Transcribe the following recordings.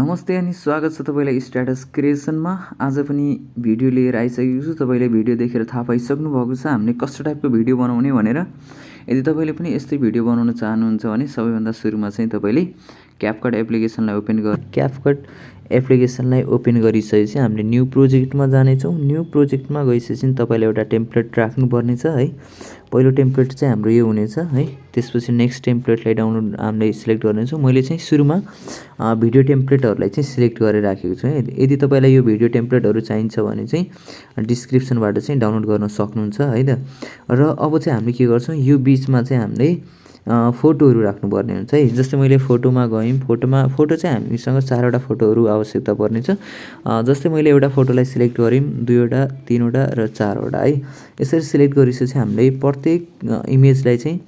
नमस्ते अनि स्वागत छ तपाईलाई स्ट्याटस क्रिएसनमा। आज पनि भिडियो लिएर आइसकेको छु। तपाईले भिडियो देखेर थाहा पाइसक्नु भएको छ हामीले कस्तो टाइपको भिडियो बनाउने भनेर। यदि तपाईले पनि यस्तै भिडियो बनाउन चाहनुहुन्छ भने सबैभन्दा सुरुमा चाहिँ तपाईले क्यापकट एप्लिकेसनलाई ओपन गरिसकेपछि हामीले न्यू प्रोजेक्टमा जानेछौँ। न्यू प्रोजेक्टमा गइसकेपछि तपाईले एउटा टेम्प्लेट राख्नुपर्ने छ है। पहिलो टेम्प्लेट चाहिँ हाम्रो यो हुनेछ है। त्यसपछि नेक्स्ट टेम्प्लेटलाई डाउनलोड हामीले सिलेक्ट गर्नेछौँ। मैले चाहिँ सुरुमा भिडियो टेम्प्लेटहरूलाई चाहिँ सिलेक्ट गरेर राखेको छु है। यदि तपाईलाई यो भिडियो टेम्प्लेटहरू चाहिन्छ भने चाहिँ डिस्क्रिप्सनबाट चाहिँ डाउनलोड गर्न सक्नुहुन्छ है त। र अब चाहिँ हामीले के गर्छौँ, यो बीचमा चाहिँ हामीले फोटोहरू राख्नुपर्ने हुन्छ है। जस्तै मैले फोटोमा गएँ, फोटो चाहिँ हामीसँग 4वटा फोटोहरू आवश्यकता पर्नेछ। जस्तै मैले एउटा फोटोलाई सिलेक्ट गरेँ, 2वटा, 3वटा र 4वटा है। यसरी सिलेक्ट गरिसकेपछि हामीले प्रत्येक इमेजलाई चाहिँ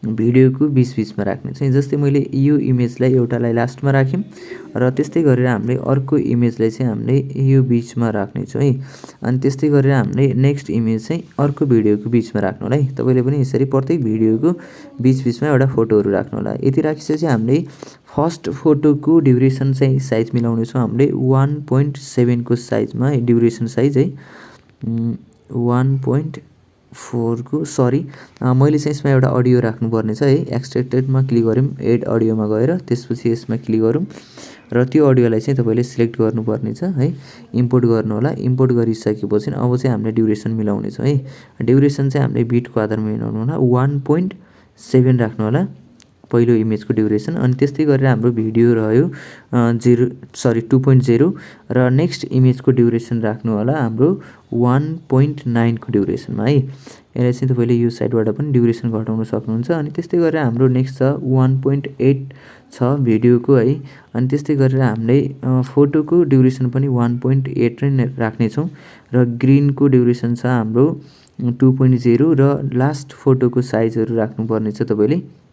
भिडियोको बीचमा राख्ने छ। जस्तै मैले यो इमेजलाई एउटालाई लास्टमा राख्यौँ र त्यस्तै गरेर हामीले अर्को इमेजलाई चाहिँ हामीले यो बीचमा राख्नेछौँ है। अनि त्यस्तै गरेर हामीले नेक्स्ट इमेज चाहिँ अर्को भिडियोको बीचमा राख्नु होला है। तपाईले पनि यसरी प्रत्येक भिडियोको बीचमा एउटा फोटोहरू राख्नु होला। यति राखिसकेपछि हामीले फर्स्ट फोटोको ड्युरेसन चाहिँ साइज मिलाउने छौँ। हामीले 1.7 को साइजमा है, ड्युरेसन साइज है 1.4 को मैले चाहिँ यसमा एउटा अडियो राख्नुपर्ने छ है। एक्सट्र्याक्टेडमा क्लिक गऱ्यौँ, एड अडियोमा गएर त्यसपछि यसमा क्लिक गरौँ र त्यो अडियोलाई चाहिँ तपाईले सिलेक्ट गर्नुपर्ने छ है। इम्पोर्ट गर्नु होला। इम्पोर्ट गरिसकेपछि अब चाहिँ हामीले ड्युरेसन मिलाउने छ है। ड्युरेसन चाहिँ हामीले बिटको आधारमा मिलाउनु होला। 1.7 राख्नु होला पहिलो इमेजको ड्युरेसन। अनि त्यस्तै गरेर हाम्रो भिडियो रह्यो 2.0 र नेक्स्ट इमेजको ड्युरेसन राख्नु होला हाम्रो 1.9 को ड्युरेसनमा है। यसलाई चाहिँ तपाईले यो साइडबाट पनि ड्युरेसन घटाउन सक्नुहुन्छ। अनि त्यस्तै गरेर हाम्रो नेक्स्ट छ 1.8 छ भिडियोको है। अनि त्यस्तै गरेर हामीले फोटोको ड्युरेसन पनि 1.8 नै राख्नेछौँ र ग्रिनको ड्युरेसन छ हाम्रो 2.0 र लास्ट फोटोको साइजहरू राख्नुपर्ने छ तपाईले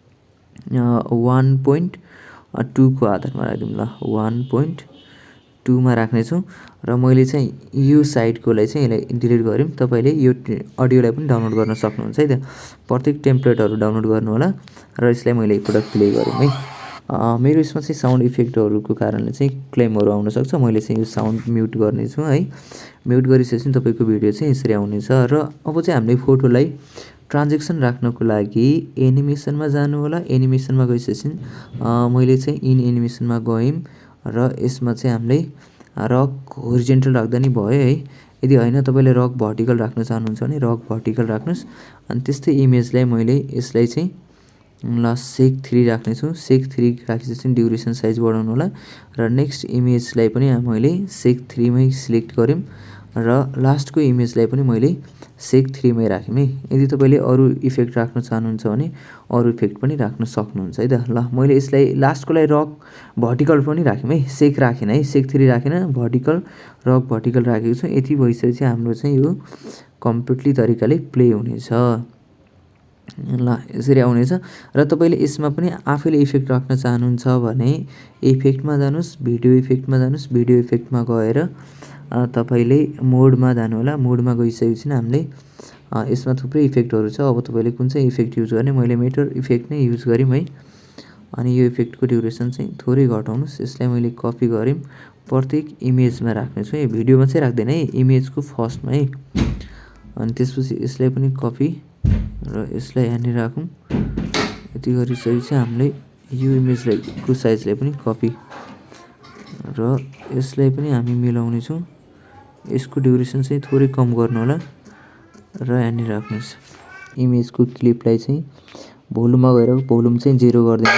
1.2 को आधारमा राखिदिउँ ल। 1.2 मा राख्नेछौँ र मैले चाहिँ यो साइडकोलाई चाहिँ यसलाई डिलिट गऱ्यौँ। तपाईले यो अडियोलाई पनि डाउनलोड गर्न सक्नुहुन्छ है त। प्रत्येक टेम्प्लेटहरू डाउनलोड गर्नु होला र यसलाई मैले एकपटक प्ले गरेँ है। मेरो यसमा चाहिँ साउन्ड इफेक्टहरूको कारणले चाहिँ क्लेमहरू आउन सक्छ। मैले चाहिँ यो साउन्ड म्युट गर्नेछु है। म्युट गरिसकेपछि तपाईको भिडियो चाहिँ यसरी आउनेछ। र अब चाहिँ हामीले फोटोलाई ट्रान्जेक्सन राख्नको लागि एनिमेसनमा जानु होला। एनिमेसनमा गइसकेपछि मैले चाहिँ इन एनिमेसनमा गएँ र यसमा चाहिँ हामीले रक होरिजेन्टल राख्दा नि भयो है। यदि होइन तपाईले रक भर्टिकल राख्न चाहनुहुन्छ भने रक भर्टिकल राख्नुस्। अनि त्यस्तै इमेजलाई मैले यसलाई चाहिँ ल सेक 3 राख्नेछु। सेक 3 राखिसकेपछि ड्युरेसन साइज बढाउनु होला र नेक्स्ट इमेजलाई पनि मैले सेक 3 मै सिलेक्ट गऱ्यौँ र लास्टको इमेजलाई पनि मैले सेक 3 मै राख्यौँ है। यदि तपाईले अरू इफेक्ट राख्न चाहनुहुन्छ भने अरू इफेक्ट पनि राख्न सक्नुहुन्छ है त। ल मैले यसलाई लास्टकोलाई रक भर्टिकल पनि राख्यौँ है। सेक राखेन है, सेक 3 राखेन, रक भर्टिकल राखेको छु। यति भइसकेपछि हाम्रो चाहिँ यो कम्प्लिटली तरिकाले प्ले हुनेछ ल। यसरी आउनेछ र तपाईले यसमा पनि आफैले इफेक्ट राख्न चाहनुहुन्छ भने इफेक्टमा जानुस्, भिडियो इफेक्टमा जानुस्। भिडियो इफेक्टमा गएर तपाईले मोडमा जानु होला। मोडमा गइसकेपछि हामीले यसमा थुप्रै इफेक्टहरू छ। अब तपाईले कुन चाहिँ इफेक्ट युज गर्ने, मैले मेटर इफेक्ट नै युज गरेँ है। अनि यो इफेक्टको ड्युरेसन चाहिँ थोरै घटाउनुस्। यसलाई मैले कपी गरेँ, प्रत्येक इमेजमा राख्नेछु है। भिडियोमा चाहिँ राख्दैन है, इमेजको फर्स्टमा है। अनि त्यसपछि यसलाई पनि कपी र यसलाई यहाँनिर राखौँ। यति गरिसकेपछि हामीले यो इमेजलाई को साइजलाई पनि कपी र यसलाई पनि हामी मिलाउने छौँ। यसको ड्युरेसन चाहिँ थोरै कम गर्नु होला र यहाँनिर राख्नुहोस्। इमेजको क्लिपलाई चाहिँ भोल्युममा गएर भोल्युम चाहिँ 0 गरिदिनु।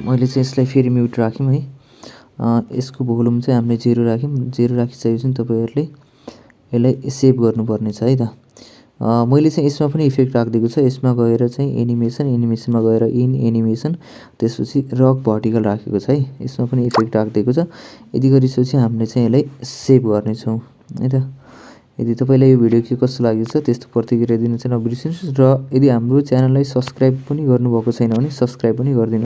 मैले चाहिँ यसलाई फेरि म्युट राख्यौँ है। यसको भोल्युम चाहिँ हामीले 0 राख्यौँ। 0 राखिसकेपछि तपाईहरुले यसलाई सेभ गर्नुपर्ने छ है त। मैले चाहिँ यसमा पनि इफेक्ट राखिदिएको छ। यसमा गएर चाहिँ एनिमेसनमा गएर इन एनिमेसन, त्यसपछि रक भर्टिकल राखेको छ है। यसमा पनि इफेक्ट राखिदिएको छ। यदि गरिसकेपछि हामीले चाहिँ यसलाई सेभ गर्नेछौँ है त। यदि तपाईलाई यो भिडियो के कस्तो लागेको छ त्यस्तो प्रतिक्रिया दिन चाहिँ नबिर्सिनुहोस् र यदि हाम्रो च्यानललाई सब्स्क्राइब पनि गर्नुभएको छैन भने सब्स्क्राइब पनि गरिदिनु।